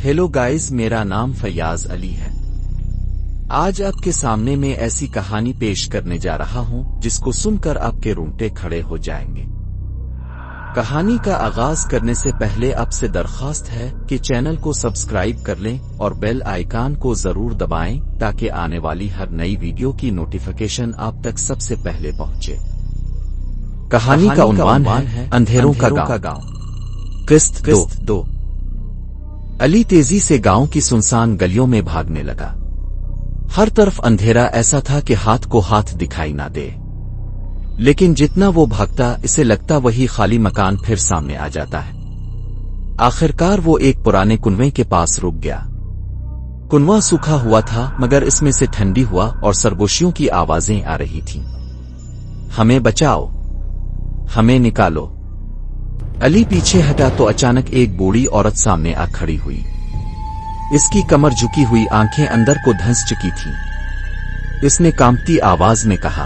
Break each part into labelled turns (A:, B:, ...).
A: Hello guys, मेरा नाम फैयाज अली है। आज आपके सामने में ऐसी कहानी पेश करने जा रहा हूं जिसको सुनकर आपके रोंगटे खड़े हो जाएंगे। कहानी का आगाज करने से पहले आपसे दरख्वास्त है कि चैनल को सब्सक्राइब कर लें और बेल आइकन को जरूर दबाएं ताकि आने वाली हर नई वीडियो की नोटिफिकेशन आप तक सबसे पहले पहुंचे। कहानी का उन्वान है अंधेरों का गांव। किस्त 2। अली तेजी से गांव की सुनसान गलियों में भागने लगा। हर तरफ अंधेरा ऐसा था कि हाथ को हाथ दिखाई ना दे, लेकिन जितना वो भागता इसे लगता वही खाली मकान फिर सामने आ जाता है। आखिरकार वो एक पुराने कुनवे के पास रुक गया। कुनवा सूखा हुआ था मगर इसमें से ठंडी हुआ और सरगोशियों की आवाजें आ रही थीं। हमें बचाओ, हमें निकालो। अली पीछे हटा तो अचानक एक बूढ़ी औरत सामने आ खड़ी हुई। इसकी कमर झुकी हुई, आंखें अंदर को धंस चुकी थीं। इसने कांपती आवाज में कहा,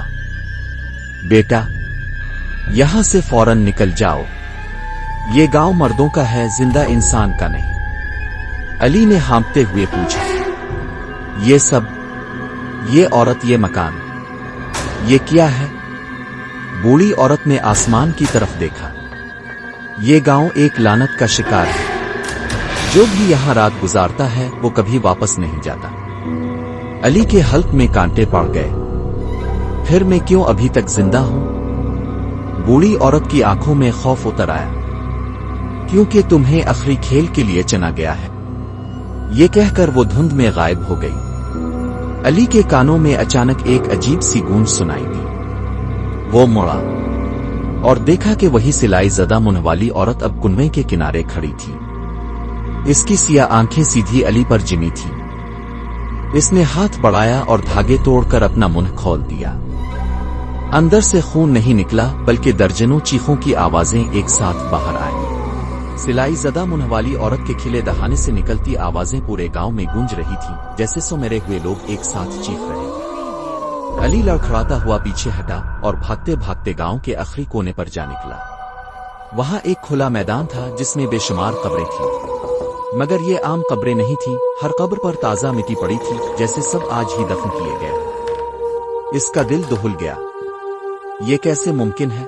A: बेटा, यहां से फौरन निकल जाओ। ये गांव मर्दों का है, जिंदा इंसान का नहीं। अली ने हाँफते हुए पूछा, ये सब, ये औरत, ये मकान, ये क्या है? बूढ़ी औरत ने आसमान की तरफ देखा। ये गांव एक लानत का शिकार है। जो भी यहां रात गुजारता है वो कभी वापस नहीं जाता। अली के हल्क में कांटे पड़ गए। फिर मैं क्यों अभी तक जिंदा हूं? बूढ़ी औरत की आंखों में खौफ उतर आया। क्योंकि तुम्हें आखिरी खेल के लिए चुना गया है। ये कहकर वो धुंध में गायब हो गई। अली के कानों में अचानक एक अजीब सी गूंज सुनाई दी। वो मुड़ा और देखा कि वही सिलाई ज़दा मुंह वाली औरत अब कुनवे के किनारे खड़ी थी। इसकी सिया आंखें सीधी अली पर जिमी थी। इसने हाथ बढ़ाया और धागे तोड़कर अपना मुंह खोल दिया। अंदर से खून नहीं निकला बल्कि दर्जनों चीखों की आवाजें एक साथ बाहर आईं। सिलाई ज़दा मुंह वाली औरत के खिले दहाने से निकलती आवाजें पूरे गांव में गूंज रही थीं, जैसे सो मरे हुए लोग एक साथ चीख रहे। अली लड़खड़ाता हुआ पीछे हटा और भागते भागते गांव के आखिरी कोने पर जा निकला। वहां एक खुला मैदान था जिसमें बेशुमार कब्रें थीं, मगर ये आम कब्रें नहीं थीं। हर कब्र पर ताजा मिट्टी पड़ी थी, जैसे सब आज ही दफन किए गए। इसका दिल दहल गया। ये कैसे मुमकिन है?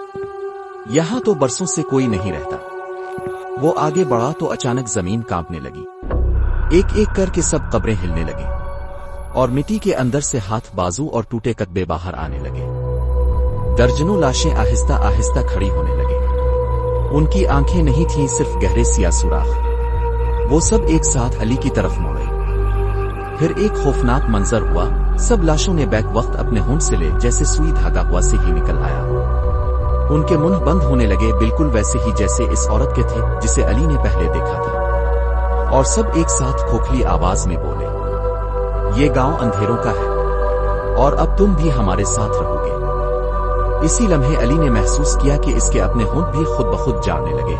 A: यहां तो बरसों से कोई नहीं रहता। वो आगे बढ़ा तो अचानक जमीन कांपने लगी। एक एक करके सब कब्रें हिलने लगी और मिट्टी के अंदर से हाथ, बाजू और टूटे कतबे बाहर आने लगे। दर्जनों लाशें आहिस्ता आहिस्ता खड़ी होने लगे। उनकी आंखें नहीं थीं, सिर्फ गहरे सियाह सुराख। वो सब एक साथ अली की तरफ मुड़े। फिर एक खौफनाक मंजर हुआ। सब लाशों ने बैक वक्त अपने होंठ से ले जैसे सुई धागा हुआ से ही निकल आया। उनके मुंह बंद होने लगे, बिल्कुल वैसे ही जैसे इस औरत के थे जिसे अली ने पहले देखा था। और सब एक साथ खोखली आवाज में बोले, ये गांव अंधेरों का है और अब तुम भी हमारे साथ रहोगे। इसी लम्हे अली ने महसूस किया कि इसके अपने होंठ भी खुद ब खुद जाने लगे।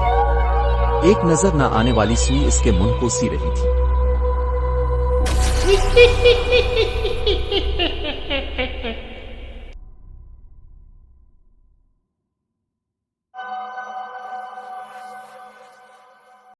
A: एक नजर न आने वाली सुई इसके मुंह को सी रही थी।